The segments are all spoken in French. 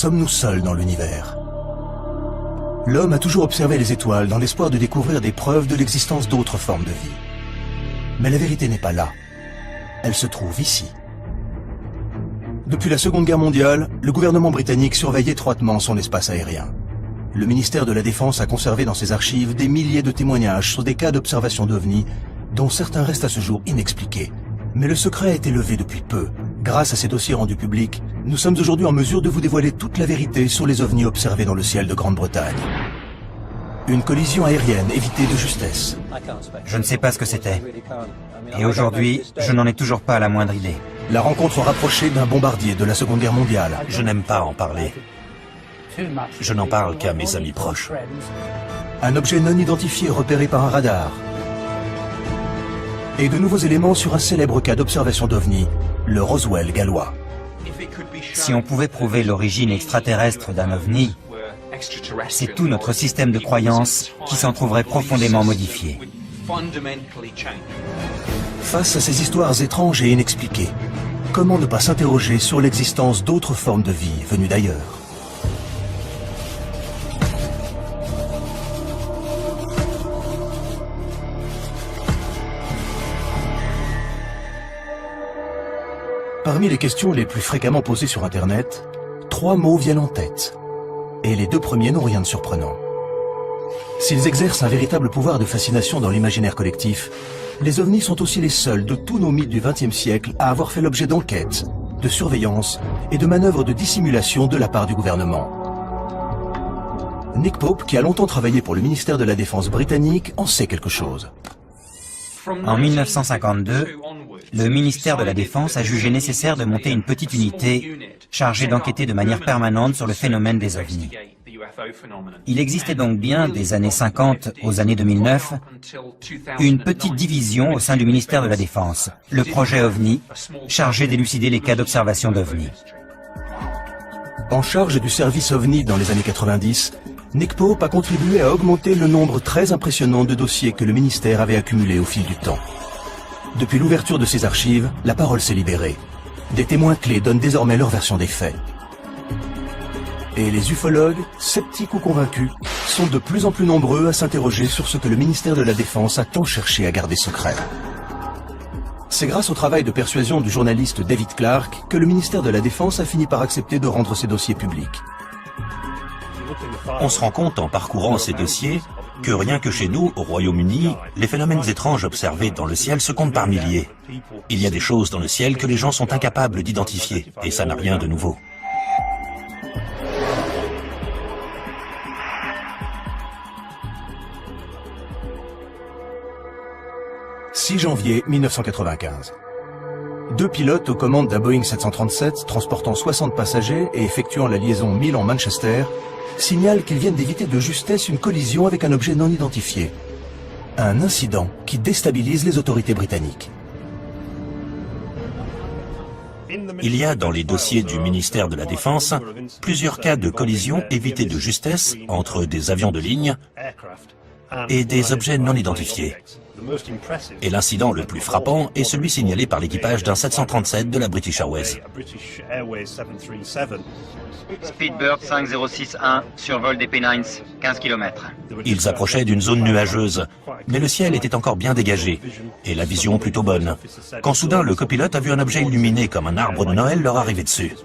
sommes-nous seuls dans l'univers? L'homme a toujours observé les étoiles dans l'espoir de découvrir des preuves de l'existence d'autres formes de vie. Mais la vérité n'est pas là. Elle se trouve ici. Depuis la Seconde Guerre mondiale, le gouvernement britannique surveille étroitement son espace aérien. Le ministère de la Défense a conservé dans ses archives des milliers de témoignages sur des cas d'observation d'OVNI, dont certains restent à ce jour inexpliqués. Mais le secret a été levé depuis peu. Grâce à ces dossiers rendus publics, nous sommes aujourd'hui en mesure de vous dévoiler toute la vérité sur les ovnis observés dans le ciel de Grande-Bretagne. Une collision aérienne évitée de justesse. Je ne sais pas ce que c'était. Et aujourd'hui, je n'en ai toujours pas la moindre idée. La rencontre rapprochée d'un bombardier de la Seconde Guerre mondiale. Je n'aime pas en parler. Je n'en parle qu'à mes amis proches. Un objet non identifié repéré par un radar. Et de nouveaux éléments sur un célèbre cas d'observation d'OVNI, le Roswell gallois. Si on pouvait prouver l'origine extraterrestre d'un OVNI, c'est tout notre système de croyances qui s'en trouverait profondément modifié. Face à ces histoires étranges et inexpliquées, comment ne pas s'interroger sur l'existence d'autres formes de vie venues d'ailleurs? Parmi les questions les plus fréquemment posées sur Internet, 3 mots viennent en tête. Et les 2 premiers n'ont rien de surprenant. S'ils exercent un véritable pouvoir de fascination dans l'imaginaire collectif, les ovnis sont aussi les seuls de tous nos mythes du XXe siècle à avoir fait l'objet d'enquêtes, de surveillance et de manœuvres de dissimulation de la part du gouvernement. Nick Pope, qui a longtemps travaillé pour le ministère de la Défense britannique, en sait quelque chose. En 1952, le ministère de la Défense a jugé nécessaire de monter une petite unité chargée d'enquêter de manière permanente sur le phénomène des ovnis. Il existait donc bien, des années 50 aux années 2009, une petite division au sein du ministère de la Défense, le projet OVNI, chargé d'élucider les cas d'observation d'OVNI. En charge du service OVNI dans les années 90, Nick Pope a contribué à augmenter le nombre très impressionnant de dossiers que le ministère avait accumulés au fil du temps. Depuis l'ouverture de ces archives, la parole s'est libérée. Des témoins clés donnent désormais leur version des faits. Et les ufologues, sceptiques ou convaincus, sont de plus en plus nombreux à s'interroger sur ce que le ministère de la Défense a tant cherché à garder secret. C'est grâce au travail de persuasion du journaliste David Clarke que le ministère de la Défense a fini par accepter de rendre ces dossiers publics. On se rend compte en parcourant ces dossiers que rien que chez nous, au Royaume-Uni, les phénomènes étranges observés dans le ciel se comptent par milliers. Il y a des choses dans le ciel que les gens sont incapables d'identifier, et ça n'a rien de nouveau. « 6 janvier 1995. 2 pilotes aux commandes d'un Boeing 737 transportant 60 passagers et effectuant la liaison Milan-Manchester signalent qu'ils viennent d'éviter de justesse une collision avec un objet non identifié. Un incident qui déstabilise les autorités britanniques. Il y a dans les dossiers du ministère de la Défense plusieurs cas de collision évitée de justesse entre des avions de ligne et des objets non identifiés. Et l'incident le plus frappant est celui signalé par l'équipage d'un 737 de la British Airways. Speedbird 5061, survol des Pennines, 15 km. Ils approchaient d'une zone nuageuse, mais le ciel était encore bien dégagé, et la vision plutôt bonne, quand soudain le copilote a vu un objet illuminé comme un arbre de Noël leur arriver dessus.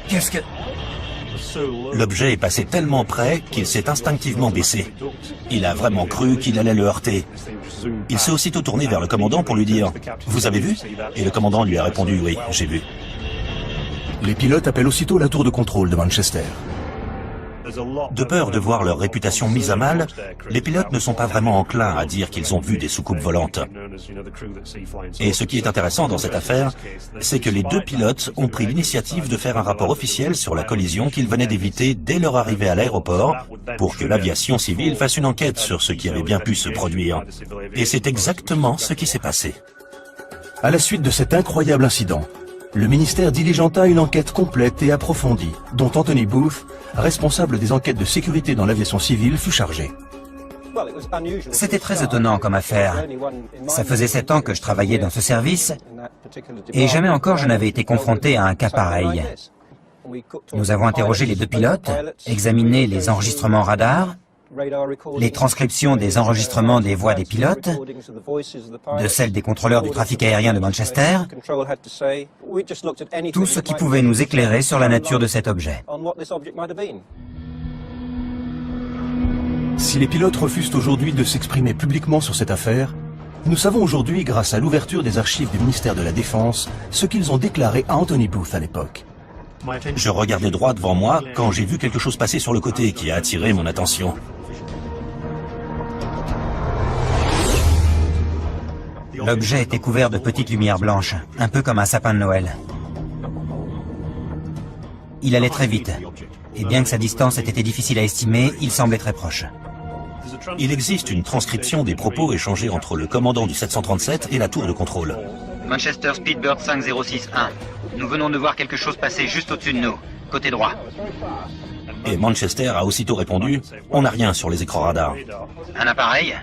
Qu'est-ce que... L'objet est passé tellement près qu'il s'est instinctivement baissé. Il a vraiment cru qu'il allait le heurter. Il s'est aussitôt tourné vers le commandant pour lui dire « Vous avez vu ?» Et le commandant lui a répondu « Oui, j'ai vu ». Les pilotes appellent aussitôt la tour de contrôle de Manchester. De peur de voir leur réputation mise à mal, les pilotes ne sont pas vraiment enclins à dire qu'ils ont vu des soucoupes volantes. Et ce qui est intéressant dans cette affaire, c'est que les 2 pilotes ont pris l'initiative de faire un rapport officiel sur la collision qu'ils venaient d'éviter dès leur arrivée à l'aéroport, pour que l'aviation civile fasse une enquête sur ce qui avait bien pu se produire. Et c'est exactement ce qui s'est passé. À la suite de cet incroyable incident, le ministère diligenta une enquête complète et approfondie, dont Anthony Booth, responsable des enquêtes de sécurité dans l'aviation civile, fut chargé. C'était très étonnant comme affaire. Ça faisait 7 ans que je travaillais dans ce service et jamais encore je n'avais été confronté à un cas pareil. Nous avons interrogé les 2 pilotes, examiné les enregistrements radars, les transcriptions des enregistrements des voix des pilotes, de celles des contrôleurs du trafic aérien de Manchester, tout ce qui pouvait nous éclairer sur la nature de cet objet. Si les pilotes refusent aujourd'hui de s'exprimer publiquement sur cette affaire, nous savons aujourd'hui, grâce à l'ouverture des archives du ministère de la Défense, ce qu'ils ont déclaré à Anthony Booth à l'époque. Je regardais droit devant moi quand j'ai vu quelque chose passer sur le côté qui a attiré mon attention. L'objet était couvert de petites lumières blanches, un peu comme un sapin de Noël. Il allait très vite, et bien que sa distance ait été difficile à estimer, il semblait très proche. Il existe une transcription des propos échangés entre le commandant du 737 et la tour de contrôle. Manchester Speedbird 5061. Nous venons de voir quelque chose passer juste au-dessus de nous, côté droit. Et Manchester a aussitôt répondu « On n'a rien sur les écrans radars ». Un appareil?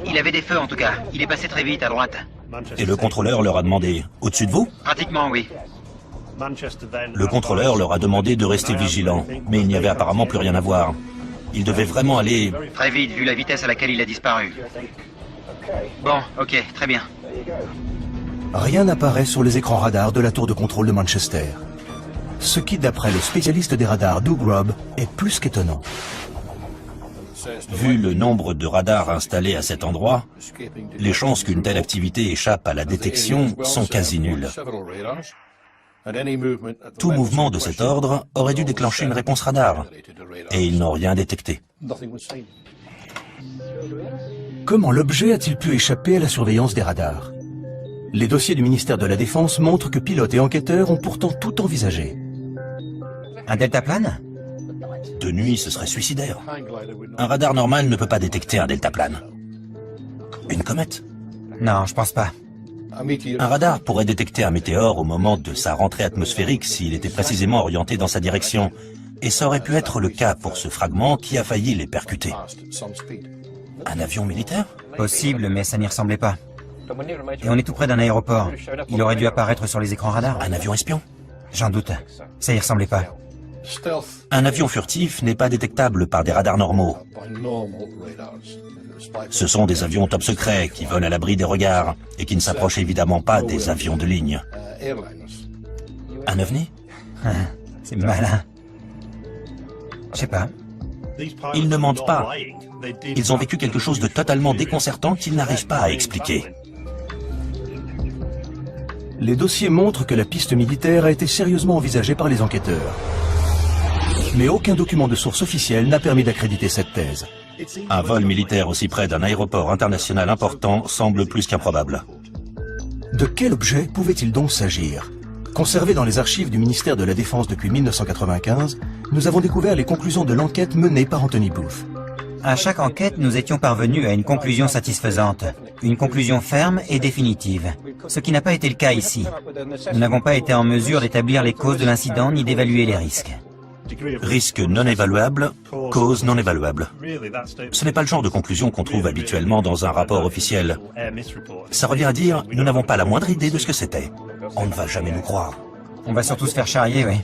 Il avait des feux en tout cas. Il est passé très vite à droite. Et le contrôleur leur a demandé « Au-dessus de vous ?» Pratiquement, oui. Le contrôleur leur a demandé de rester vigilants, mais il n'y avait apparemment plus rien à voir. Ils devaient vraiment aller... Très vite, vu la vitesse à laquelle il a disparu. Bon, ok, très bien. Rien n'apparaît sur les écrans radars de la tour de contrôle de Manchester. Ce qui, d'après le spécialiste des radars Doug Robb, est plus qu'étonnant. Vu le nombre de radars installés à cet endroit, les chances qu'une telle activité échappe à la détection sont quasi nulles. Tout mouvement de cet ordre aurait dû déclencher une réponse radar, et ils n'ont rien détecté. Comment l'objet a-t-il pu échapper à la surveillance des radars? Les dossiers du ministère de la Défense montrent que pilotes et enquêteurs ont pourtant tout envisagé. Un deltaplane? De nuit, ce serait suicidaire. Un radar normal ne peut pas détecter un deltaplane. Une comète? Non, je pense pas. Un radar pourrait détecter un météore au moment de sa rentrée atmosphérique s'il était précisément orienté dans sa direction. Et ça aurait pu être le cas pour ce fragment qui a failli les percuter. Un avion militaire? Possible, mais ça n'y ressemblait pas. Et on est tout près d'un aéroport. Il aurait dû apparaître sur les écrans radars. Un avion espion? J'en doute. Ça y ressemblait pas. Un avion furtif n'est pas détectable par des radars normaux. Ce sont des avions top secret qui volent à l'abri des regards et qui ne s'approchent évidemment pas des avions de ligne. Un ovni? C'est malin. Je sais pas. Ils ne mentent pas. Ils ont vécu quelque chose de totalement déconcertant qu'ils n'arrivent pas à expliquer. Les dossiers montrent que la piste militaire a été sérieusement envisagée par les enquêteurs. Mais aucun document de source officielle n'a permis d'accréditer cette thèse. Un vol militaire aussi près d'un aéroport international important semble plus qu'improbable. De quel objet pouvait-il donc s'agir? Conservé dans les archives du ministère de la Défense depuis 1995, nous avons découvert les conclusions de l'enquête menée par Anthony Booth. À chaque enquête, nous étions parvenus à une conclusion satisfaisante, une conclusion ferme et définitive, ce qui n'a pas été le cas ici. Nous n'avons pas été en mesure d'établir les causes de l'incident ni d'évaluer les risques. Risque non évaluable, cause non évaluable. Ce n'est pas le genre de conclusion qu'on trouve habituellement dans un rapport officiel. Ça revient à dire, nous n'avons pas la moindre idée de ce que c'était. On ne va jamais nous croire. On va surtout se faire charrier, oui.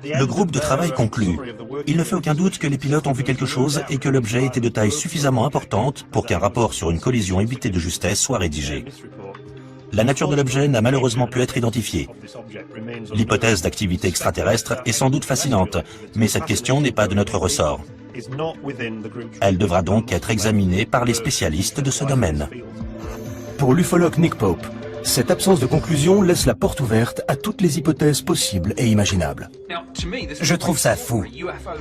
Le groupe de travail conclut. Il ne fait aucun doute que les pilotes ont vu quelque chose et que l'objet était de taille suffisamment importante pour qu'un rapport sur une collision évitée de justesse soit rédigé. La nature de l'objet n'a malheureusement pu être identifiée. L'hypothèse d'activité extraterrestre est sans doute fascinante, mais cette question n'est pas de notre ressort. Elle devra donc être examinée par les spécialistes de ce domaine. Pour l'ufologue Nick Pope, cette absence de conclusion laisse la porte ouverte à toutes les hypothèses possibles et imaginables. Je trouve ça fou.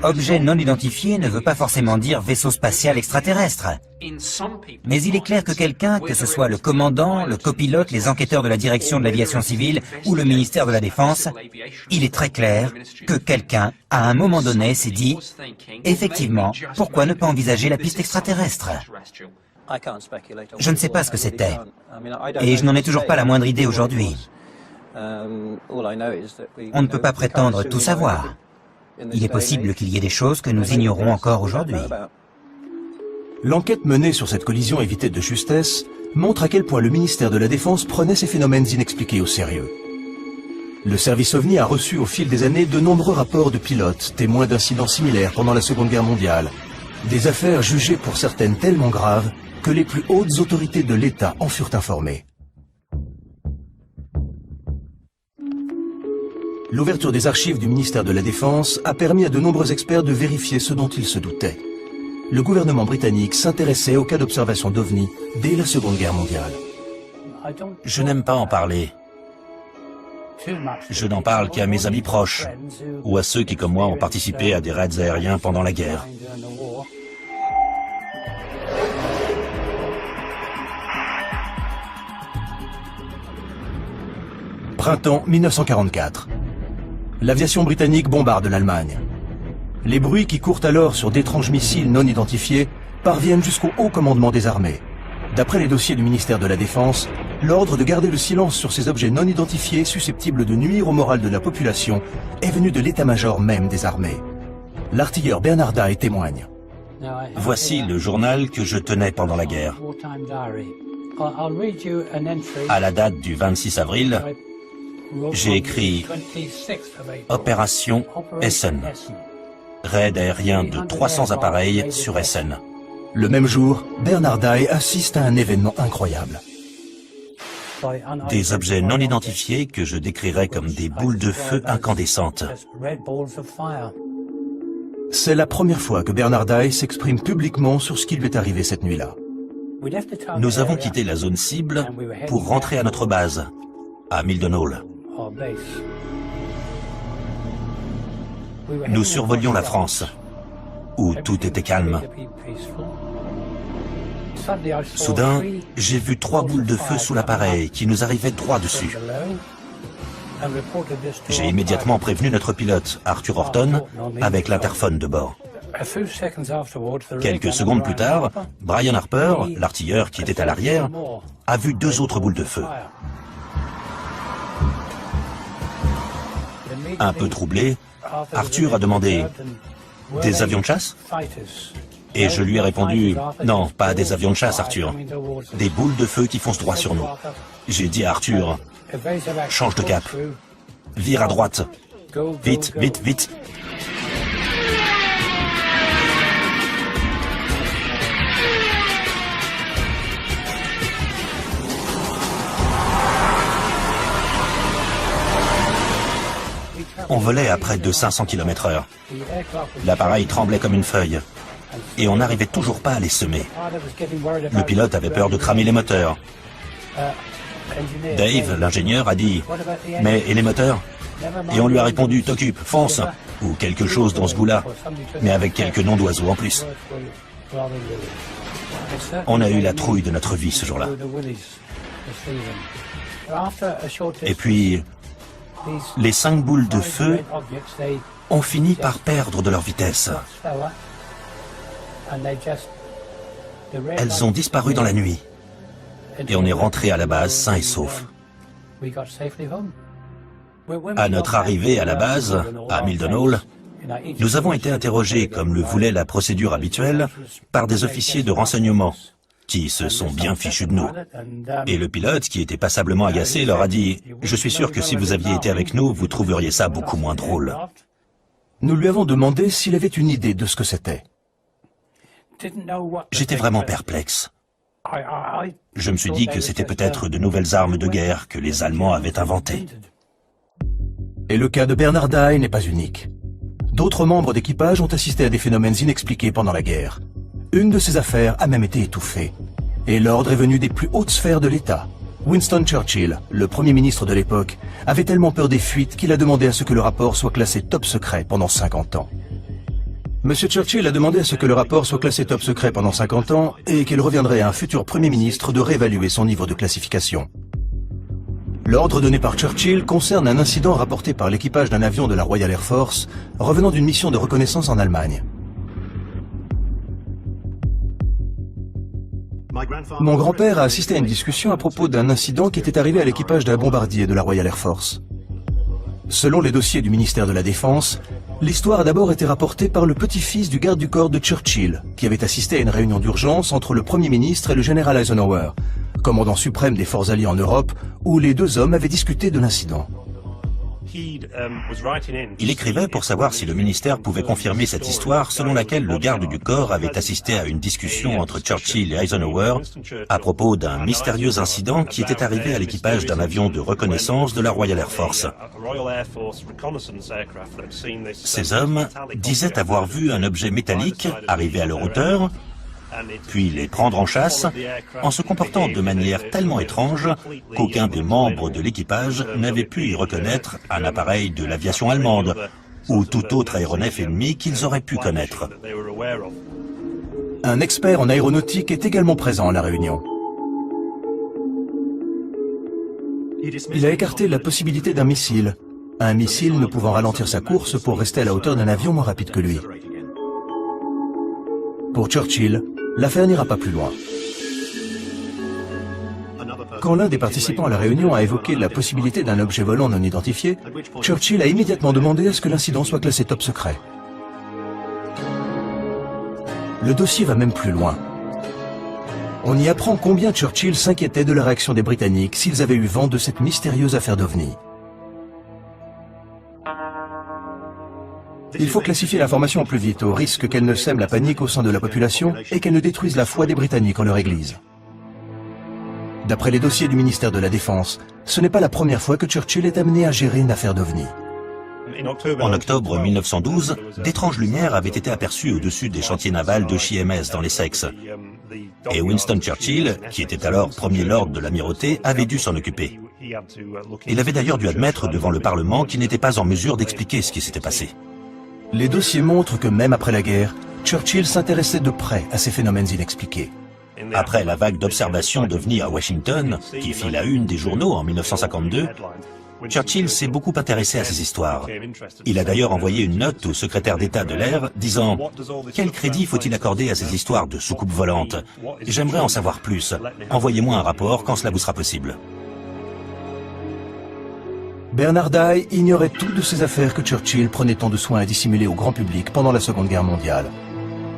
Objet non identifié ne veut pas forcément dire vaisseau spatial extraterrestre. Mais il est clair que quelqu'un, que ce soit le commandant, le copilote, les enquêteurs de la direction de l'aviation civile ou le ministère de la Défense, il est très clair que quelqu'un, à un moment donné, s'est dit « Effectivement, pourquoi ne pas envisager la piste extraterrestre ?» Je ne sais pas ce que c'était, et je n'en ai toujours pas la moindre idée aujourd'hui. On ne peut pas prétendre tout savoir. Il est possible qu'il y ait des choses que nous ignorons encore aujourd'hui. L'enquête menée sur cette collision évitée de justesse montre à quel point le ministère de la Défense prenait ces phénomènes inexpliqués au sérieux. Le service OVNI a reçu au fil des années de nombreux rapports de pilotes, témoins d'incidents similaires pendant la Seconde Guerre mondiale. Des affaires jugées pour certaines tellement graves que les plus hautes autorités de l'État en furent informées. L'ouverture des archives du ministère de la Défense a permis à de nombreux experts de vérifier ce dont ils se doutaient. Le gouvernement britannique s'intéressait aux cas d'observation d'OVNI dès la Seconde Guerre mondiale. Je n'aime pas en parler. Je n'en parle qu'à mes amis proches, ou à ceux qui, comme moi, ont participé à des raids aériens pendant la guerre. Printemps 1944. L'aviation britannique bombarde l'Allemagne. Les bruits qui courent alors sur d'étranges missiles non identifiés parviennent jusqu'au haut commandement des armées. D'après les dossiers du ministère de la Défense, l'ordre de garder le silence sur ces objets non identifiés susceptibles de nuire au moral de la population est venu de l'état-major même des armées. L'artilleur Bernard Day témoigne. Voici le journal que je tenais pendant la guerre. À la date du 26 avril, j'ai écrit « Opération Essen ». Raid aérien de 300 appareils sur Essen. Le même jour, Bernard Day assiste à un événement incroyable. Des objets non identifiés que je décrirais comme des boules de feu incandescentes. C'est la première fois que Bernard Day s'exprime publiquement sur ce qui lui est arrivé cette nuit-là. Nous avons quitté la zone cible pour rentrer à notre base, à Milden Hall. Nous survolions la France, où tout était calme. Soudain, j'ai vu 3 boules de feu sous l'appareil qui nous arrivaient droit dessus. J'ai immédiatement prévenu notre pilote, Arthur Horton, avec l'interphone de bord. Quelques secondes plus tard, Brian Harper, l'artilleur qui était à l'arrière, a vu 2 autres boules de feu. Un peu troublé, Arthur a demandé « Des avions de chasse ?» Et je lui ai répondu « Non, pas des avions de chasse, Arthur. Des boules de feu qui foncent droit sur nous. » J'ai dit à Arthur « Change de cap. Vire à droite. Vite, vite, vite. » On volait à près de 500 km/h. L'appareil tremblait comme une feuille. Et on n'arrivait toujours pas à les semer. Le pilote avait peur de cramer les moteurs. Dave, l'ingénieur, a dit « Mais et les moteurs ?» Et on lui a répondu « T'occupe, fonce !» ou quelque chose dans ce goût-là, mais avec quelques noms d'oiseaux en plus. On a eu la trouille de notre vie ce jour-là. Et puis, les 5 boules de feu ont fini par perdre de leur vitesse. Elles ont disparu dans la nuit. Et on est rentré à la base sain et sauf. À notre arrivée à la base, à Milden Hall, nous avons été interrogés, comme le voulait la procédure habituelle, par des officiers de renseignement, qui se sont bien fichus de nous. Et le pilote, qui était passablement agacé, leur a dit « Je suis sûr que si vous aviez été avec nous, vous trouveriez ça beaucoup moins drôle. » Nous lui avons demandé s'il avait une idée de ce que c'était. J'étais vraiment perplexe. Je me suis dit que c'était peut-être de nouvelles armes de guerre que les Allemands avaient inventées. Et le cas de Bernard Day n'est pas unique. D'autres membres d'équipage ont assisté à des phénomènes inexpliqués pendant la guerre. Une de ces affaires a même été étouffée. Et l'ordre est venu des plus hautes sphères de l'État. Winston Churchill, le Premier ministre de l'époque, avait tellement peur des fuites qu'il a demandé à ce que le rapport soit classé top secret pendant 50 ans. Monsieur Churchill a demandé à ce que le rapport soit classé top secret pendant 50 ans et qu'il reviendrait à un futur Premier ministre de réévaluer son niveau de classification. L'ordre donné par Churchill concerne un incident rapporté par l'équipage d'un avion de la Royal Air Force revenant d'une mission de reconnaissance en Allemagne. Mon grand-père a assisté à une discussion à propos d'un incident qui était arrivé à l'équipage d'un bombardier de la Royal Air Force. Selon les dossiers du ministère de la Défense, l'histoire a d'abord été rapportée par le petit-fils du garde du corps de Churchill, qui avait assisté à une réunion d'urgence entre le Premier ministre et le général Eisenhower, commandant suprême des forces alliées en Europe, où les deux hommes avaient discuté de l'incident. Il écrivait pour savoir si le ministère pouvait confirmer cette histoire selon laquelle le garde du corps avait assisté à une discussion entre Churchill et Eisenhower à propos d'un mystérieux incident qui était arrivé à l'équipage d'un avion de reconnaissance de la Royal Air Force. Ces hommes disaient avoir vu un objet métallique arriver à leur hauteur, puis les prendre en chasse, en se comportant de manière tellement étrange qu'aucun des membres de l'équipage n'avait pu y reconnaître un appareil de l'aviation allemande ou tout autre aéronef ennemi qu'ils auraient pu connaître. Un expert en aéronautique est également présent à la réunion. Il a écarté la possibilité d'un missile, un missile ne pouvant ralentir sa course pour rester à la hauteur d'un avion moins rapide que lui. Pour Churchill, l'affaire n'ira pas plus loin. Quand l'un des participants à la réunion a évoqué la possibilité d'un objet volant non identifié, Churchill a immédiatement demandé à ce que l'incident soit classé top secret. Le dossier va même plus loin. On y apprend combien Churchill s'inquiétait de la réaction des Britanniques s'ils avaient eu vent de cette mystérieuse affaire d'OVNI. Il faut classifier l'information au plus vite, au risque qu'elle ne sème la panique au sein de la population et qu'elle ne détruise la foi des Britanniques en leur église. D'après les dossiers du ministère de la Défense, ce n'est pas la première fois que Churchill est amené à gérer une affaire d'OVNI. En octobre 1912, d'étranges lumières avaient été aperçues au-dessus des chantiers navals de HMS dans l'Essex. Et Winston Churchill, qui était alors premier lord de l'amirauté, avait dû s'en occuper. Il avait d'ailleurs dû admettre devant le Parlement qu'il n'était pas en mesure d'expliquer ce qui s'était passé. Les dossiers montrent que même après la guerre, Churchill s'intéressait de près à ces phénomènes inexpliqués. Après la vague d'observations d'OVNI à Washington, qui fit la une des journaux en 1952, Churchill s'est beaucoup intéressé à ces histoires. Il a d'ailleurs envoyé une note au secrétaire d'État de l'Air disant « Quel crédit faut-il accorder à ces histoires de soucoupes volantes? J'aimerais en savoir plus. Envoyez-moi un rapport quand cela vous sera possible. » Bernard Dye ignorait toutes de ces affaires que Churchill prenait tant de soin à dissimuler au grand public pendant la Seconde Guerre mondiale.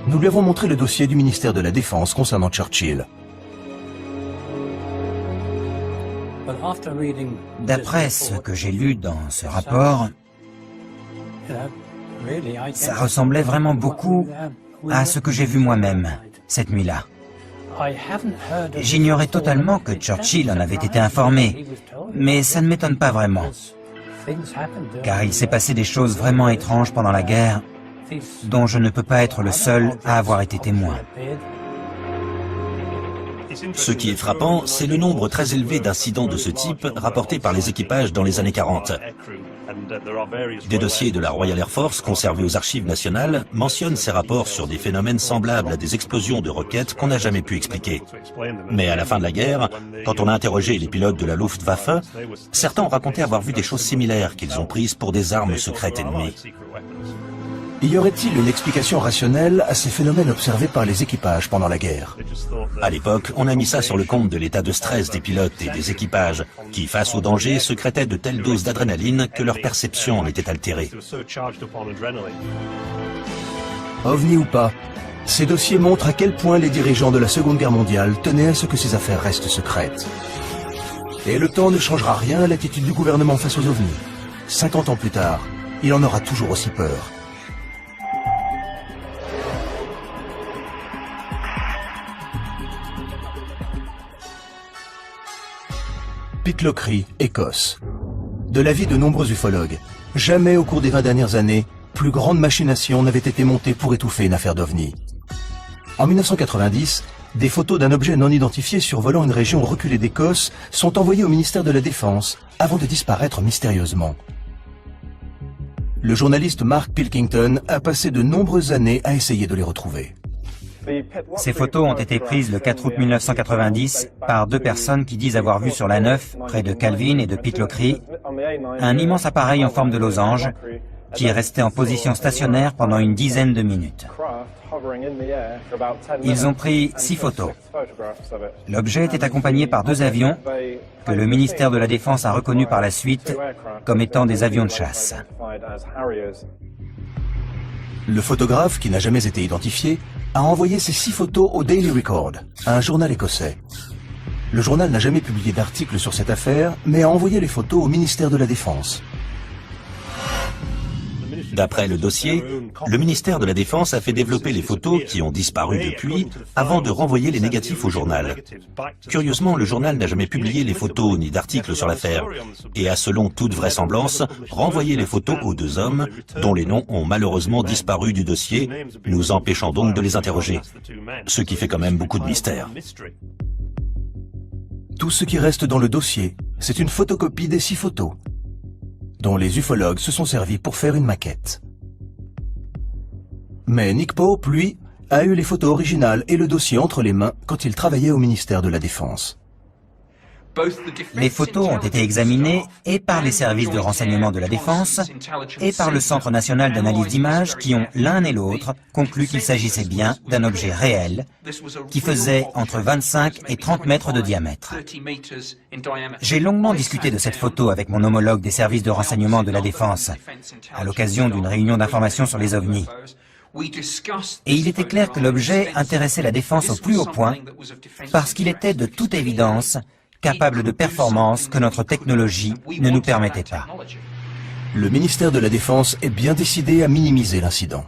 Nous lui avons montré le dossier du ministère de la Défense concernant Churchill. D'après ce que j'ai lu dans ce rapport, ça ressemblait vraiment beaucoup à ce que j'ai vu moi-même cette nuit-là. J'ignorais totalement que Churchill en avait été informé, mais ça ne m'étonne pas vraiment, car il s'est passé des choses vraiment étranges pendant la guerre, dont je ne peux pas être le seul à avoir été témoin. Ce qui est frappant, c'est le nombre très élevé d'incidents de ce type rapportés par les équipages dans les années 40. Des dossiers de la Royal Air Force conservés aux archives nationales mentionnent ces rapports sur des phénomènes semblables à des explosions de roquettes qu'on n'a jamais pu expliquer. Mais à la fin de la guerre, quand on a interrogé les pilotes de la Luftwaffe, certains ont raconté avoir vu des choses similaires qu'ils ont prises pour des armes secrètes ennemies. Y aurait-il une explication rationnelle à ces phénomènes observés par les équipages pendant la guerre? À l'époque, on a mis ça sur le compte de l'état de stress des pilotes et des équipages, qui, face au danger, sécrétaient de telles doses d'adrénaline que leur perception en était altérée. OVNI ou pas, ces dossiers montrent à quel point les dirigeants de la Seconde Guerre mondiale tenaient à ce que ces affaires restent secrètes. Et le temps ne changera rien à l'attitude du gouvernement face aux OVNI. 50 ans plus tard, il en aura toujours aussi peur. Pitlochry, Écosse. De l'avis de nombreux ufologues, jamais au cours des 20 dernières années, plus grande machination n'avait été montée pour étouffer une affaire d'OVNI. En 1990, des photos d'un objet non identifié survolant une région reculée d'Écosse sont envoyées au ministère de la Défense avant de disparaître mystérieusement. Le journaliste Mark Pilkington a passé de nombreuses années à essayer de les retrouver. Ces photos ont été prises le 4 août 1990 par deux personnes qui disent avoir vu sur la 9, près de Calvin et de Pitlochry, un immense appareil en forme de losange qui est resté en position stationnaire pendant une dizaine de minutes. Ils ont pris 6 photos. L'objet était accompagné par 2 avions que le ministère de la Défense a reconnus par la suite comme étant des avions de chasse. Le photographe, qui n'a jamais été identifié, a envoyé ces 6 photos au Daily Record, un journal écossais. Le journal n'a jamais publié d'article sur cette affaire, mais a envoyé les photos au ministère de la Défense. D'après le dossier, le ministère de la Défense a fait développer les photos qui ont disparu depuis avant de renvoyer les négatifs au journal. Curieusement, le journal n'a jamais publié les photos ni d'articles sur l'affaire et a, selon toute vraisemblance, renvoyé les photos aux 2 hommes dont les noms ont malheureusement disparu du dossier, nous empêchant donc de les interroger. Ce qui fait quand même beaucoup de mystère. Tout ce qui reste dans le dossier, c'est une photocopie des 6 photos, dont les ufologues se sont servis pour faire une maquette. Mais Nick Pope, lui, a eu les photos originales et le dossier entre les mains quand il travaillait au ministère de la Défense. Les photos ont été examinées et par les services de renseignement de la Défense et par le Centre national d'analyse d'images qui ont l'un et l'autre conclu qu'il s'agissait bien d'un objet réel qui faisait entre 25 et 30 mètres de diamètre. J'ai longuement discuté de cette photo avec mon homologue des services de renseignement de la Défense à l'occasion d'une réunion d'information sur les ovnis. Et il était clair que l'objet intéressait la Défense au plus haut point parce qu'il était de toute évidence capable de performances que notre technologie ne nous permettait pas. Le ministère de la Défense est bien décidé à minimiser l'incident.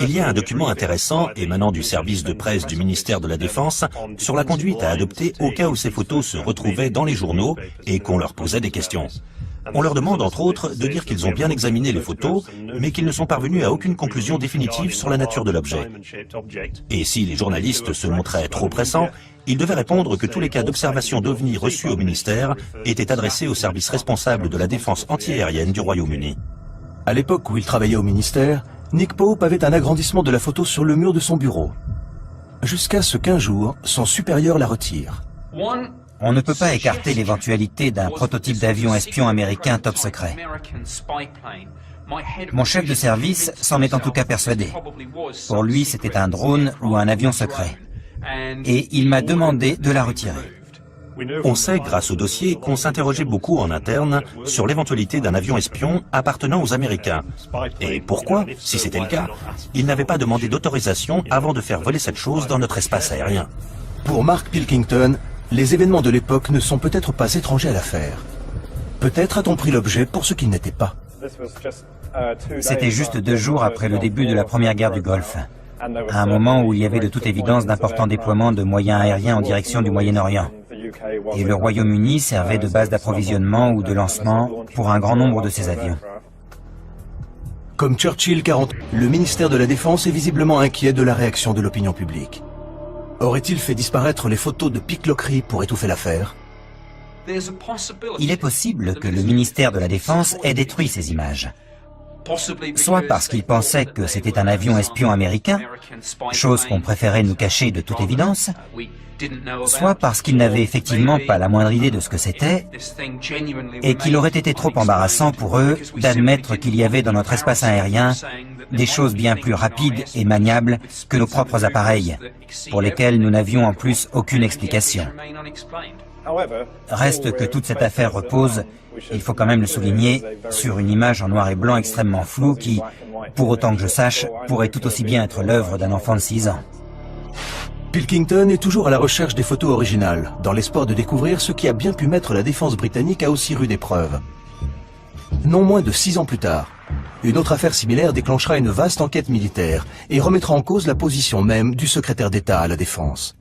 Il y a un document intéressant émanant du service de presse du ministère de la Défense sur la conduite à adopter au cas où ces photos se retrouvaient dans les journaux et qu'on leur posait des questions. On leur demande entre autres de dire qu'ils ont bien examiné les photos, mais qu'ils ne sont parvenus à aucune conclusion définitive sur la nature de l'objet. Et si les journalistes se montraient trop pressants, ils devaient répondre que tous les cas d'observation d'OVNI reçus au ministère étaient adressés au service responsable de la défense antiaérienne du Royaume-Uni. À l'époque où il travaillait au ministère, Nick Pope avait un agrandissement de la photo sur le mur de son bureau. Jusqu'à ce qu'un jour, son supérieur la retire. On ne peut pas écarter l'éventualité d'un prototype d'avion espion américain top secret. Mon chef de service s'en est en tout cas persuadé. Pour lui, c'était un drone ou un avion secret. Et il m'a demandé de la retirer. On sait, grâce au dossier, qu'on s'interrogeait beaucoup en interne sur l'éventualité d'un avion espion appartenant aux Américains. Et pourquoi, si c'était le cas, ils n'avaient pas demandé d'autorisation avant de faire voler cette chose dans notre espace aérien. Pour Mark Pilkington, les événements de l'époque ne sont peut-être pas étrangers à l'affaire. Peut-être a-t-on pris l'objet pour ce qu'il n'était pas. C'était juste 2 jours après le début de la première guerre du Golfe, à un moment où il y avait de toute évidence d'importants déploiements de moyens aériens en direction du Moyen-Orient. Et le Royaume-Uni servait de base d'approvisionnement ou de lancement pour un grand nombre de ces avions. Comme Churchill 40, le ministère de la Défense est visiblement inquiet de la réaction de l'opinion publique. Aurait-il fait disparaître les photos de pickloquerie pour étouffer l'affaire? Il est possible que le ministère de la Défense ait détruit ces images. Soit parce qu'il pensait que c'était un avion espion américain, chose qu'on préférait nous cacher de toute évidence, soit parce qu'ils n'avaient effectivement pas la moindre idée de ce que c'était, et qu'il aurait été trop embarrassant pour eux d'admettre qu'il y avait dans notre espace aérien des choses bien plus rapides et maniables que nos propres appareils, pour lesquels nous n'avions en plus aucune explication. Reste que toute cette affaire repose, il faut quand même le souligner, sur une image en noir et blanc extrêmement floue qui, pour autant que je sache, pourrait tout aussi bien être l'œuvre d'un enfant de 6 ans. Pilkington est toujours à la recherche des photos originales, dans l'espoir de découvrir ce qui a bien pu mettre la défense britannique à aussi rude épreuve. Non moins de 6 ans plus tard, une autre affaire similaire déclenchera une vaste enquête militaire et remettra en cause la position même du secrétaire d'État à la Défense.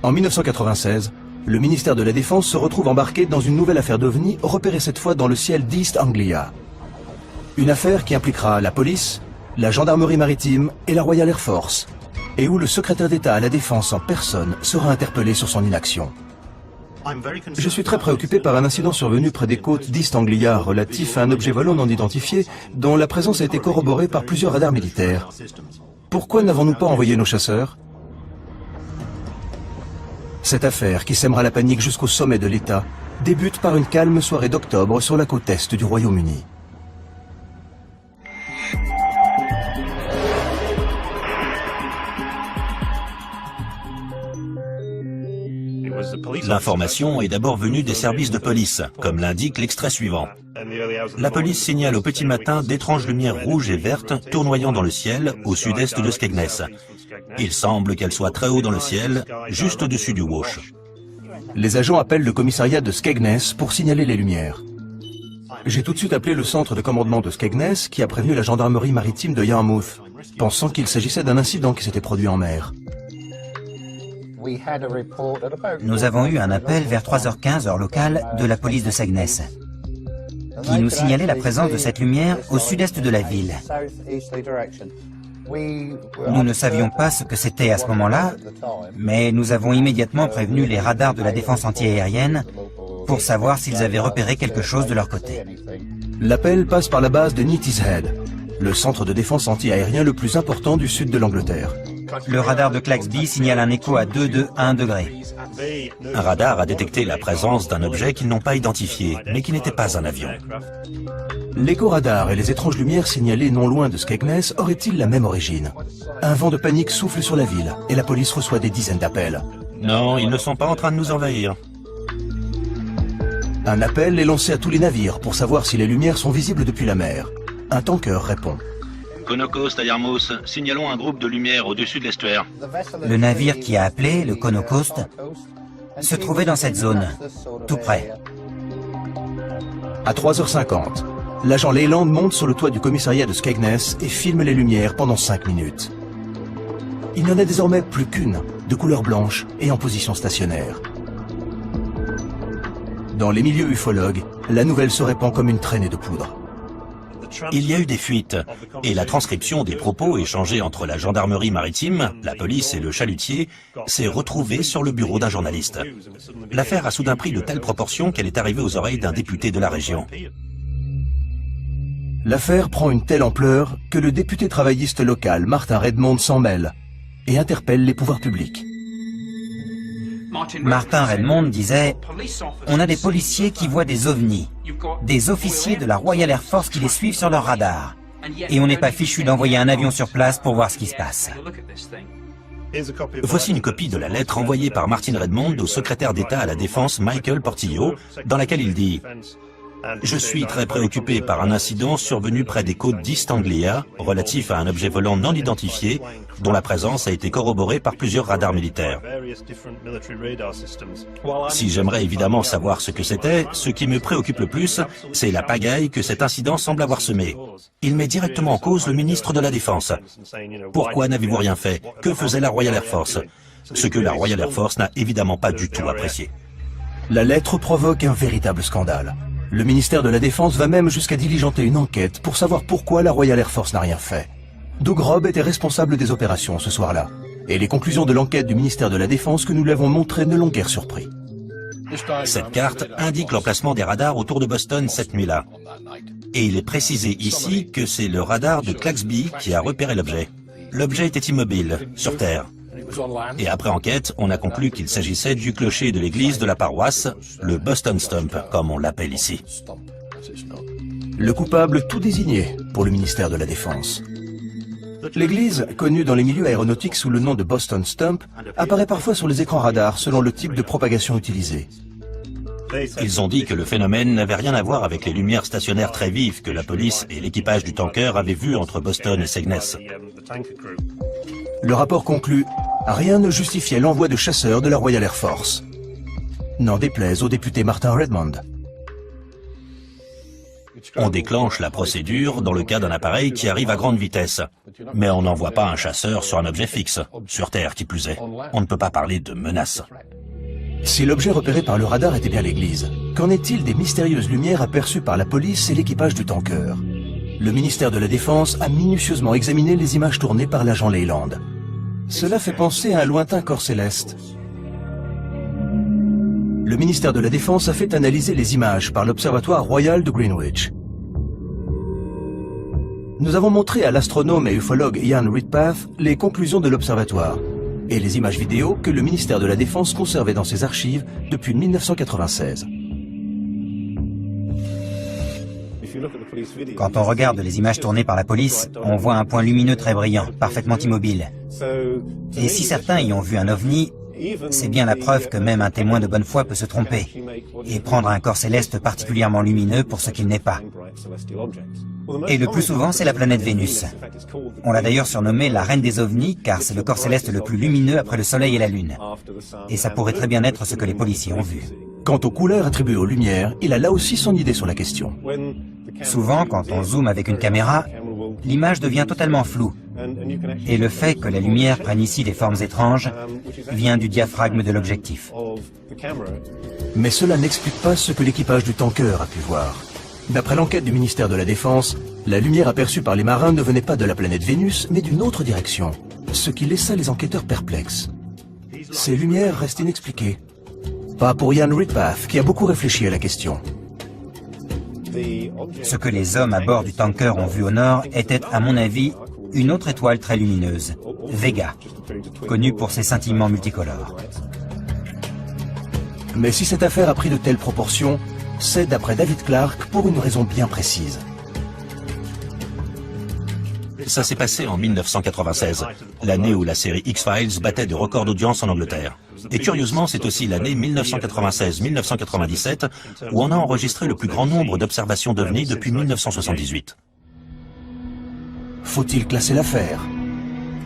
En 1996, le ministère de la Défense se retrouve embarqué dans une nouvelle affaire d'OVNI, repérée cette fois dans le ciel d'East Anglia. Une affaire qui impliquera la police, la gendarmerie maritime et la Royal Air Force, et où le secrétaire d'État à la Défense en personne sera interpellé sur son inaction. Je suis très préoccupé par un incident survenu près des côtes d'East Anglia relatif à un objet volant non identifié dont la présence a été corroborée par plusieurs radars militaires. Pourquoi n'avons-nous pas envoyé nos chasseurs ? Cette affaire, qui sèmera la panique jusqu'au sommet de l'État, débute par une calme soirée d'octobre sur la côte est du Royaume-Uni. L'information est d'abord venue des services de police, comme l'indique l'extrait suivant. La police signale au petit matin d'étranges lumières rouges et vertes tournoyant dans le ciel au sud-est de Skegness. Il semble qu'elles soient très haut dans le ciel, juste au-dessus du Wash. Les agents appellent le commissariat de Skegness pour signaler les lumières. J'ai tout de suite appelé le centre de commandement de Skegness qui a prévenu la gendarmerie maritime de Yarmouth, pensant qu'il s'agissait d'un incident qui s'était produit en mer. Nous avons eu un appel vers 3h15 heure locale de la police de Skegness, qui nous signalait la présence de cette lumière au sud-est de la ville. Nous ne savions pas ce que c'était à ce moment-là, mais nous avons immédiatement prévenu les radars de la défense antiaérienne pour savoir s'ils avaient repéré quelque chose de leur côté. L'appel passe par la base de Neatishead, le centre de défense anti-aérien le plus important du sud de l'Angleterre. Le radar de Claxby signale un écho à 221 degrés. Un radar a détecté la présence d'un objet qu'ils n'ont pas identifié, mais qui n'était pas un avion. L'écho-radar et les étranges lumières signalées non loin de Skegness auraient-ils la même origine? Un vent de panique souffle sur la ville et la police reçoit des dizaines d'appels. Non, ils ne sont pas en train de nous envahir. Un appel est lancé à tous les navires pour savoir si les lumières sont visibles depuis la mer. Un tanker répond. Conocost à Yarmouth, signalons un groupe de lumière au-dessus de l'estuaire. Le navire qui a appelé, le Conocost, se trouvait dans cette zone, tout près. À 3h50, l'agent Leyland monte sur le toit du commissariat de Skegness et filme les lumières pendant 5 minutes. Il n'y en a désormais plus qu'une, de couleur blanche et en position stationnaire. Dans les milieux ufologues, la nouvelle se répand comme une traînée de poudre. Il y a eu des fuites, et la transcription des propos échangés entre la gendarmerie maritime, la police et le chalutier s'est retrouvée sur le bureau d'un journaliste. L'affaire a soudain pris de telles proportions qu'elle est arrivée aux oreilles d'un député de la région. L'affaire prend une telle ampleur que le député travailliste local, Martin Redmond, s'en mêle et interpelle les pouvoirs publics. Martin Redmond disait « On a des policiers qui voient des ovnis, des officiers de la Royal Air Force qui les suivent sur leur radar, et on n'est pas fichu d'envoyer un avion sur place pour voir ce qui se passe. » Voici une copie de la lettre envoyée par Martin Redmond au secrétaire d'État à la Défense Michael Portillo, dans laquelle il dit « Je suis très préoccupé par un incident survenu près des côtes d'East Anglia, relatif à un objet volant non identifié, dont la présence a été corroborée par plusieurs radars militaires. Si j'aimerais évidemment savoir ce que c'était, ce qui me préoccupe le plus, c'est la pagaille que cet incident semble avoir semée. Il met directement en cause le ministre de la Défense. Pourquoi n'avez-vous rien fait? Que faisait la Royal Air Force? Ce que la Royal Air Force n'a évidemment pas du tout apprécié. La lettre provoque un véritable scandale. Le ministère de la Défense va même jusqu'à diligenter une enquête pour savoir pourquoi la Royal Air Force n'a rien fait. Doug Robb était responsable des opérations ce soir-là, et les conclusions de l'enquête du ministère de la Défense que nous lui avons montrées ne l'ont guère surpris. Cette carte indique l'emplacement des radars autour de Boston cette nuit-là. Et il est précisé ici que c'est le radar de Claxby qui a repéré l'objet. L'objet était immobile, sur Terre. Et après enquête, on a conclu qu'il s'agissait du clocher de l'église de la paroisse, le Boston Stump, comme on l'appelle ici. Le coupable tout désigné pour le ministère de la Défense. L'église, connue dans les milieux aéronautiques sous le nom de Boston Stump, apparaît parfois sur les écrans radars selon le type de propagation utilisé. Ils ont dit que le phénomène n'avait rien à voir avec les lumières stationnaires très vives que la police et l'équipage du tanker avaient vues entre Boston et Skegness. Le rapport conclut « Rien ne justifiait l'envoi de chasseurs de la Royal Air Force ». N'en déplaise au député Martin Redmond. On déclenche la procédure dans le cas d'un appareil qui arrive à grande vitesse. Mais on n'envoie pas un chasseur sur un objet fixe, sur Terre qui plus est. On ne peut pas parler de menace. Si l'objet repéré par le radar était bien l'église, qu'en est-il des mystérieuses lumières aperçues par la police et l'équipage du tanker? Le ministère de la Défense a minutieusement examiné les images tournées par l'agent Leyland. Cela fait penser à un lointain corps céleste. Le ministère de la Défense a fait analyser les images par l'Observatoire Royal de Greenwich. Nous avons montré à l'astronome et ufologue Ian Redpath les conclusions de l'Observatoire et les images vidéo que le ministère de la Défense conservait dans ses archives depuis 1996. Quand on regarde les images tournées par la police, on voit un point lumineux très brillant, parfaitement immobile. Et si certains y ont vu un ovni, C'est bien la preuve que même un témoin de bonne foi peut se tromper et prendre un corps céleste particulièrement lumineux pour ce qu'il n'est pas. Et le plus souvent, c'est la planète Vénus. On l'a d'ailleurs surnommée la reine des ovnis, car c'est le corps céleste le plus lumineux après le Soleil et la Lune. Et ça pourrait très bien être ce que les policiers ont vu. Quant aux couleurs attribuées aux lumières, il a là aussi son idée sur la question. Souvent, quand on zoome avec une caméra, l'image devient totalement floue. Et le fait que la lumière prenne ici des formes étranges vient du diaphragme de l'objectif. Mais cela n'explique pas ce que l'équipage du tanker a pu voir. D'après l'enquête du ministère de la Défense, la lumière aperçue par les marins ne venait pas de la planète Vénus, mais d'une autre direction, ce qui laissa les enquêteurs perplexes. Ces lumières restent inexpliquées. Pas pour Ian Redpath, qui a beaucoup réfléchi à la question. Ce que les hommes à bord du tanker ont vu au nord était, à mon avis, une autre étoile très lumineuse, Vega, connue pour ses scintillements multicolores. Mais si cette affaire a pris de telles proportions, c'est, d'après David Clarke, pour une raison bien précise. Ça s'est passé en 1996, l'année où la série X-Files battait des records d'audience en Angleterre. Et curieusement, c'est aussi l'année 1996-1997 où on a enregistré le plus grand nombre d'observations d'OVNI depuis 1978. Faut-il classer l'affaire?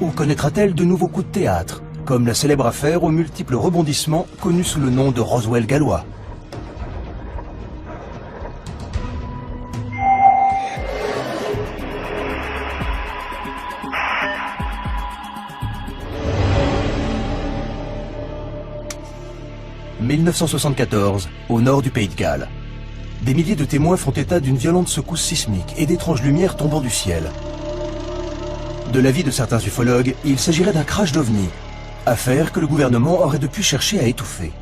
Ou connaîtra-t-elle de nouveaux coups de théâtre, comme la célèbre affaire aux multiples rebondissements connue sous le nom de Roswell gallois? « 1974, au nord du Pays de Galles. Des milliers de témoins font état d'une violente secousse sismique et d'étranges lumières tombant du ciel. De l'avis de certains ufologues, il s'agirait d'un crash d'OVNI, affaire que le gouvernement aurait depuis cherché à étouffer.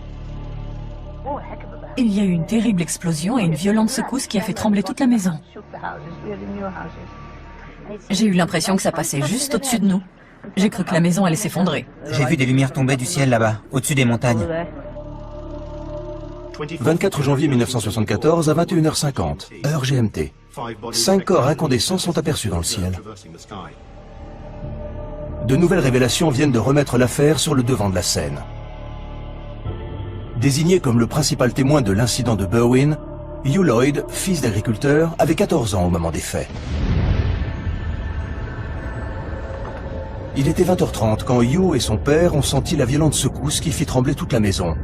Il y a eu une terrible explosion et une violente secousse qui a fait trembler toute la maison. J'ai eu l'impression que ça passait juste au-dessus de nous. J'ai cru que la maison allait s'effondrer. J'ai vu des lumières tomber du ciel là-bas, au-dessus des montagnes. 24 janvier 1974 à 21h50, heure GMT. 5 corps incandescents sont aperçus dans le ciel. De nouvelles révélations viennent de remettre l'affaire sur le devant de la scène. Désigné comme le principal témoin de l'incident de Berwyn, Hugh Lloyd, fils d'agriculteur, avait 14 ans au moment des faits. Il était 20h30 quand Hugh et son père ont senti la violente secousse qui fit trembler toute la maison.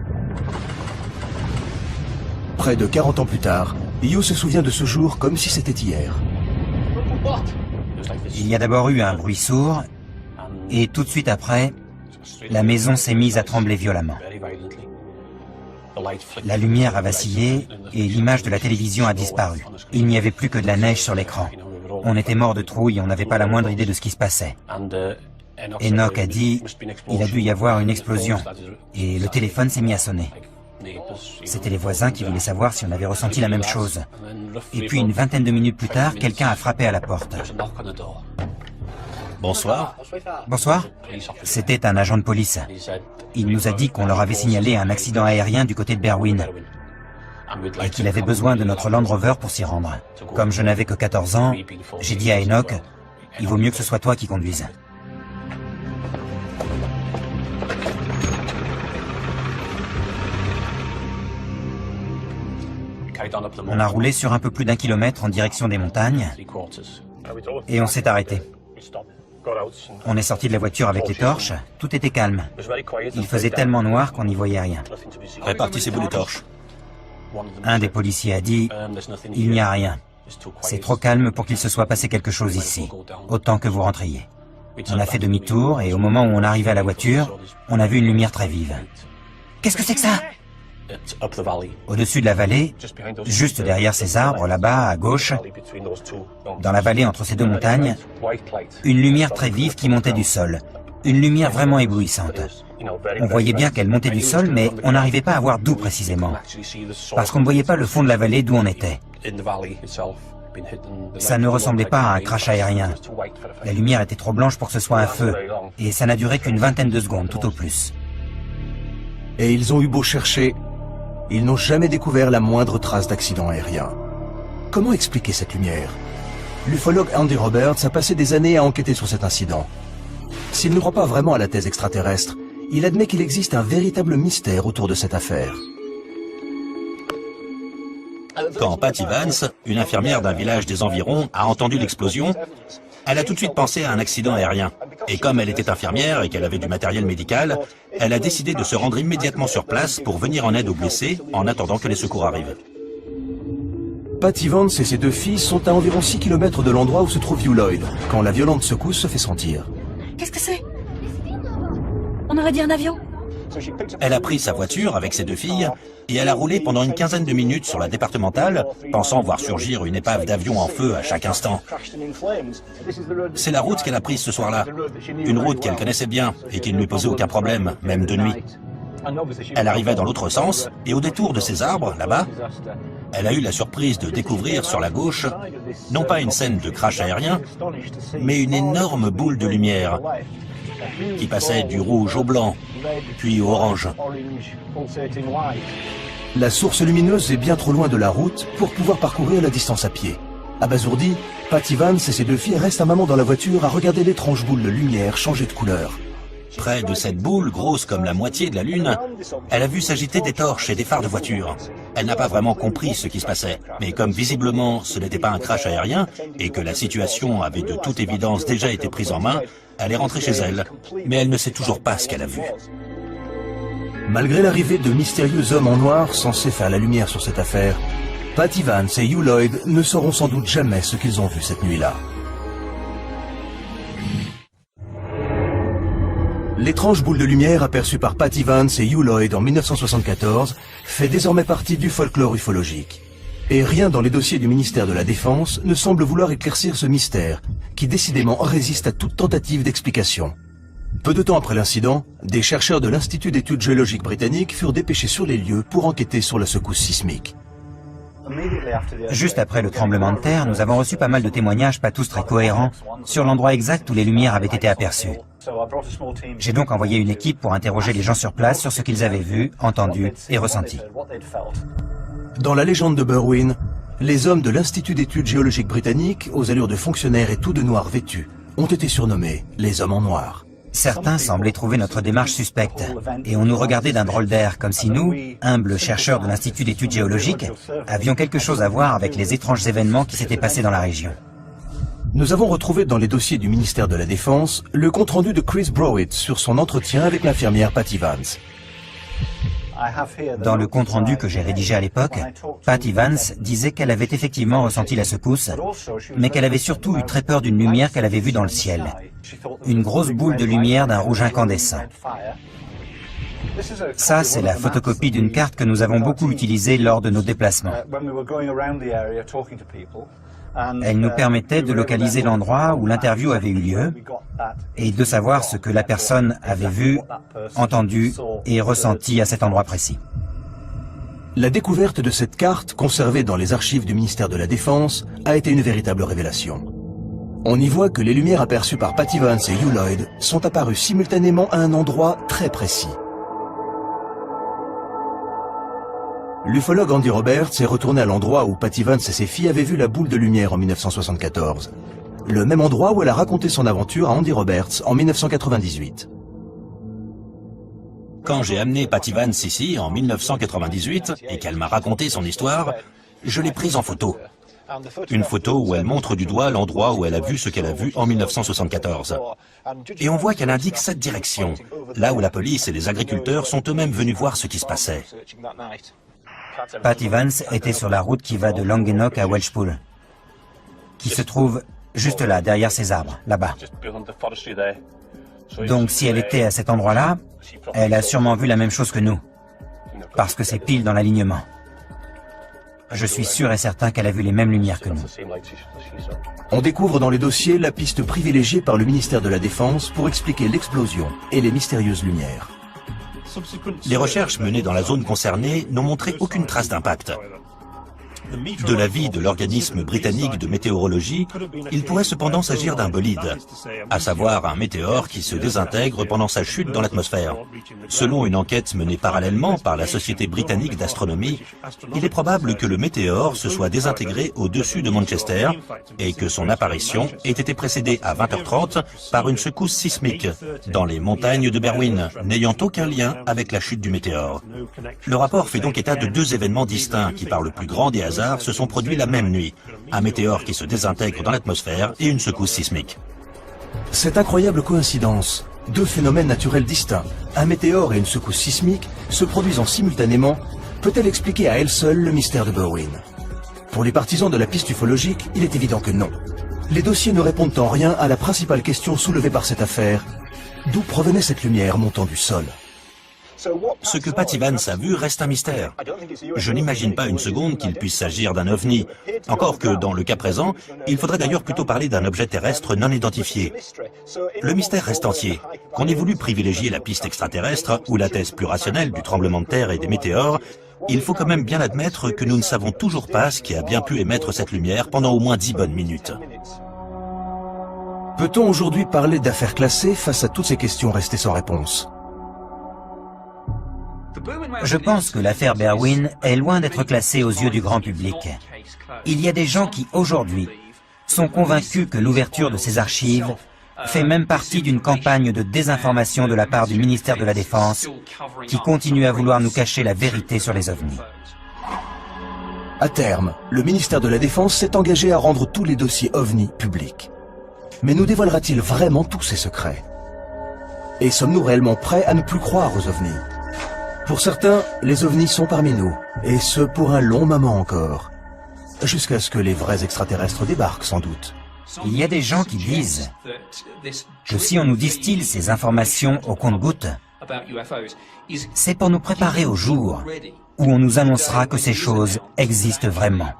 Près de 40 ans plus tard, Hugh se souvient de ce jour comme si c'était hier. Il y a d'abord eu un bruit sourd, et tout de suite après, la maison s'est mise à trembler violemment. La lumière a vacillé et l'image de la télévision a disparu. Il n'y avait plus que de la neige sur l'écran. On était mort de trouille et on n'avait pas la moindre idée de ce qui se passait. Enoch a dit « Il a dû y avoir une explosion » et le téléphone s'est mis à sonner. C'était les voisins qui voulaient savoir si on avait ressenti la même chose. Et puis une vingtaine de minutes plus tard, quelqu'un a frappé à la porte. Bonsoir. Bonsoir. C'était un agent de police. Il nous a dit qu'on leur avait signalé un accident aérien du côté de Berwyn et qu'il avait besoin de notre Land Rover pour s'y rendre. Comme je n'avais que 14 ans, j'ai dit à Enoch, il vaut mieux que ce soit toi qui conduise. On a roulé sur un peu plus d'1 kilomètre en direction des montagnes et on s'est arrêté. On est sorti de la voiture avec les torches, tout était calme. Il faisait tellement noir qu'on n'y voyait rien. Répartissez-vous les torches. Un des policiers a dit « Il n'y a rien. C'est trop calme pour qu'il se soit passé quelque chose ici. Autant que vous rentriez. » On a fait demi-tour et au moment où on arrivait à la voiture, on a vu une lumière très vive. « Qu'est-ce que c'est que ça ?» Au-dessus de la vallée, juste derrière ces arbres, là-bas, à gauche, dans la vallée entre ces deux montagnes, une lumière très vive qui montait du sol. Une lumière vraiment éblouissante. On voyait bien qu'elle montait du sol, mais on n'arrivait pas à voir d'où précisément. Parce qu'on ne voyait pas le fond de la vallée d'où on était. Ça ne ressemblait pas à un crash aérien. La lumière était trop blanche pour que ce soit un feu, et ça n'a duré qu'une vingtaine de secondes, tout au plus. Et ils ont eu beau chercher, ils n'ont jamais découvert la moindre trace d'accident aérien. Comment expliquer cette lumière? L'ufologue Andy Roberts a passé des années à enquêter sur cet incident. S'il ne croit pas vraiment à la thèse extraterrestre, il admet qu'il existe un véritable mystère autour de cette affaire. Quand Patty Vance, une infirmière d'un village des environs, a entendu l'explosion, elle a tout de suite pensé à un accident aérien. Et comme elle était infirmière et qu'elle avait du matériel médical, elle a décidé de se rendre immédiatement sur place pour venir en aide aux blessés en attendant que les secours arrivent. Patty Vance et ses 2 filles sont à environ 6 km de l'endroit où se trouve Hugh Lloyd, quand la violente secousse se fait sentir. Qu'est-ce que c'est? On aurait dit un avion. Elle a pris sa voiture avec ses 2 filles et elle a roulé pendant une quinzaine de minutes sur la départementale, pensant voir surgir une épave d'avion en feu à chaque instant. C'est la route qu'elle a prise ce soir-là, une route qu'elle connaissait bien et qui ne lui posait aucun problème, même de nuit. Elle arrivait dans l'autre sens et au détour de ces arbres, là-bas, elle a eu la surprise de découvrir sur la gauche, non pas une scène de crash aérien, mais une énorme boule de lumière qui passait du rouge au blanc, puis au orange. La source lumineuse est bien trop loin de la route pour pouvoir parcourir la distance à pied. Abasourdie, Patty Vance et ses 2 filles restent un moment dans la voiture à regarder l'étrange boule de lumière changer de couleur. Près de cette boule, grosse comme la moitié de la Lune, elle a vu s'agiter des torches et des phares de voiture. Elle n'a pas vraiment compris ce qui se passait, mais comme visiblement ce n'était pas un crash aérien et que la situation avait de toute évidence déjà été prise en main, elle est rentrée chez elle, mais elle ne sait toujours pas ce qu'elle a vu. Malgré l'arrivée de mystérieux hommes en noir censés faire la lumière sur cette affaire, Patty Vance et Hugh Lloyd ne sauront sans doute jamais ce qu'ils ont vu cette nuit-là. L'étrange boule de lumière aperçue par Patty Vance et Hugh Lloyd en 1974 fait désormais partie du folklore ufologique. Et rien dans les dossiers du ministère de la Défense ne semble vouloir éclaircir ce mystère, qui décidément résiste à toute tentative d'explication. Peu de temps après l'incident, des chercheurs de l'Institut d'études géologiques britanniques furent dépêchés sur les lieux pour enquêter sur la secousse sismique. Juste après le tremblement de terre, nous avons reçu pas mal de témoignages, pas tous très cohérents, sur l'endroit exact où les lumières avaient été aperçues. J'ai donc envoyé une équipe pour interroger les gens sur place sur ce qu'ils avaient vu, entendu et ressenti. Dans la légende de Berwyn, les hommes de l'Institut d'études géologiques britanniques, aux allures de fonctionnaires et tout de noir vêtus, ont été surnommés les hommes en noir. Certains semblaient trouver notre démarche suspecte, et on nous regardait d'un drôle d'air, comme si nous, humbles chercheurs de l'Institut d'études géologiques, avions quelque chose à voir avec les étranges événements qui s'étaient passés dans la région. Nous avons retrouvé dans les dossiers du ministère de la Défense le compte-rendu de Chris Browett sur son entretien avec l'infirmière Patty Vance. Dans le compte-rendu que j'ai rédigé à l'époque, Patty Vance disait qu'elle avait effectivement ressenti la secousse, mais qu'elle avait surtout eu très peur d'une lumière qu'elle avait vue dans le ciel. Une grosse boule de lumière d'un rouge incandescent. Ça, c'est la photocopie d'une carte que nous avons beaucoup utilisée lors de nos déplacements. Elle nous permettait de localiser l'endroit où l'interview avait eu lieu et de savoir ce que la personne avait vu, entendu et ressenti à cet endroit précis. La découverte de cette carte, conservée dans les archives du ministère de la Défense, a été une véritable révélation. On y voit que les lumières aperçues par Patty Vance et Hugh Lloyd sont apparues simultanément à un endroit très précis. L'ufologue Andy Roberts est retourné à l'endroit où Patty Vance et ses filles avaient vu la boule de lumière en 1974. Le même endroit où elle a raconté son aventure à Andy Roberts en 1998. Quand j'ai amené Patty Vance ici, en 1998, et qu'elle m'a raconté son histoire, je l'ai prise en photo. Une photo où elle montre du doigt l'endroit où elle a vu ce qu'elle a vu en 1974. Et on voit qu'elle indique cette direction, là où la police et les agriculteurs sont eux-mêmes venus voir ce qui se passait. Patty Vance était sur la route qui va de Languenock à Welshpool, qui se trouve juste là, derrière ces arbres, là-bas. Donc si elle était à cet endroit-là, elle a sûrement vu la même chose que nous, parce que c'est pile dans l'alignement. Je suis sûr et certain qu'elle a vu les mêmes lumières que nous. On découvre dans les dossiers la piste privilégiée par le ministère de la Défense pour expliquer l'explosion et les mystérieuses lumières. Les recherches menées dans la zone concernée n'ont montré aucune trace d'impact. De l'avis de l'organisme britannique de météorologie, il pourrait cependant s'agir d'un bolide, à savoir un météore qui se désintègre pendant sa chute dans l'atmosphère. Selon une enquête menée parallèlement par la Société britannique d'astronomie, il est probable que le météore se soit désintégré au-dessus de Manchester et que son apparition ait été précédée à 20h30 par une secousse sismique dans les montagnes de Berwyn, n'ayant aucun lien avec la chute du météore. Le rapport fait donc état de deux événements distincts qui, par le plus grand des hasards, se sont produits la même nuit. Un météore qui se désintègre dans l'atmosphère et une secousse sismique. Cette incroyable coïncidence, deux phénomènes naturels distincts, un météore et une secousse sismique, se produisant simultanément, peut-elle expliquer à elle seule le mystère de Berwyn? Pour les partisans de la piste ufologique, il est évident que non. Les dossiers ne répondent en rien à la principale question soulevée par cette affaire. D'où provenait cette lumière montant du sol? Ce que Pat Evans a vu reste un mystère. Je n'imagine pas une seconde qu'il puisse s'agir d'un ovni. Encore que, dans le cas présent, il faudrait d'ailleurs plutôt parler d'un objet terrestre non identifié. Le mystère reste entier. Qu'on ait voulu privilégier la piste extraterrestre ou la thèse plus rationnelle du tremblement de terre et des météores, il faut quand même bien admettre que nous ne savons toujours pas ce qui a bien pu émettre cette lumière pendant au moins 10 bonnes minutes. Peut-on aujourd'hui parler d'affaires classées face à toutes ces questions restées sans réponse? Je pense que l'affaire Berwyn est loin d'être classée aux yeux du grand public. Il y a des gens qui, aujourd'hui, sont convaincus que l'ouverture de ces archives fait même partie d'une campagne de désinformation de la part du ministère de la Défense qui continue à vouloir nous cacher la vérité sur les ovnis. À terme, le ministère de la Défense s'est engagé à rendre tous les dossiers OVNI publics. Mais nous dévoilera-t-il vraiment tous ces secrets? Et sommes-nous réellement prêts à ne plus croire aux ovnis? Pour certains, les ovnis sont parmi nous, et ce pour un long moment encore. Jusqu'à ce que les vrais extraterrestres débarquent, sans doute. Il y a des gens qui disent que si on nous distille ces informations au compte-gouttes, c'est pour nous préparer au jour où on nous annoncera que ces choses existent vraiment.